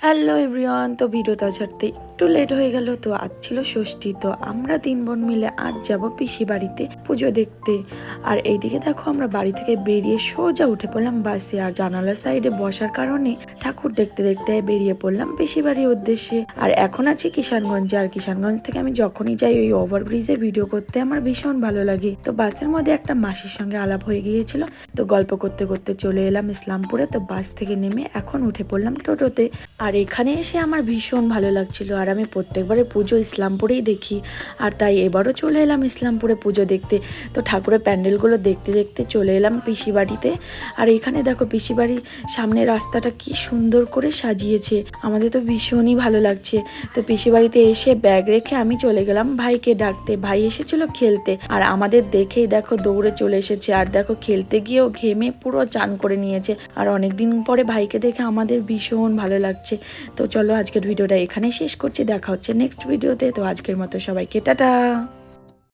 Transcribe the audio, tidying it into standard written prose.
Hello everyone, তো ভিডিওটা ছাড়তে একটু লেট হয়ে গেল। তো আজ ছিল ষষ্ঠী, তো আমরা 3 বোন মিলে আজ যাব পিসি বাড়িতে পুজো দেখতে। আর এইদিকে দেখো আমরা বাড়ি থেকে বেরিয়ে সোজা উঠে পড়লাম বাসে, আর জানালার সাইডে বসার কারণে ঠাকুর দেখতে দেখতে বেরিয়ে পড়লাম পিসি বাড়ির উদ্দেশ্যে। আর এখন আছি কিষানগঞ্জে, আর কিষানগঞ্জ থেকে আমি যখনই যাই ওই ওভারব্রিজে ভিডিও করতে আমার ভীষণ ভালো লাগে। তো বাসের মধ্যে একটা মাসির সঙ্গে আলাপ হয়ে গিয়েছিল, তো গল্প করতে করতে চলে এলাম ইসলামপুরে। তো বাস থেকে নেমে এখন উঠে পড়লাম টোটোতে। আর এখানে এসে আমার ভীষণ ভালো লাগছিল, আর আমি প্রত্যেকবারে পুজো ইসলামপুরেই দেখি, আর তাই এবারও চলে এলাম ইসলামপুরে পুজো দেখতে। তো ঠাকুরের প্যান্ডেলগুলো দেখতে দেখতে চলে এলাম পিসি বাড়িতে। আর এখানে দেখো পিসি বাড়ির সামনে রাস্তাটা কি সুন্দর করে সাজিয়েছে, আমাদের তো ভীষণই ভালো লাগছে। তো পিসি বাড়িতে এসে ব্যাগ রেখে আমি চলে গেলাম ভাইকে ডাকতে। ভাই এসেছিল খেলতে, আর আমাদের দেখেই দেখো দৌড়ে চলে এসেছে। আর দেখো খেলতে গিয়েও ঘেমে পুরো চান করে নিয়েছে। আর অনেকদিন পরে ভাইকে দেখে আমাদের ভীষণ ভালো লাগছে। তো চলো আজকের ভিডিওটা এখানেই শেষ করছি, দেখা হচ্ছে নেক্সট ভিডিওতে। তো আজকের মতো সবাইকে টাটা।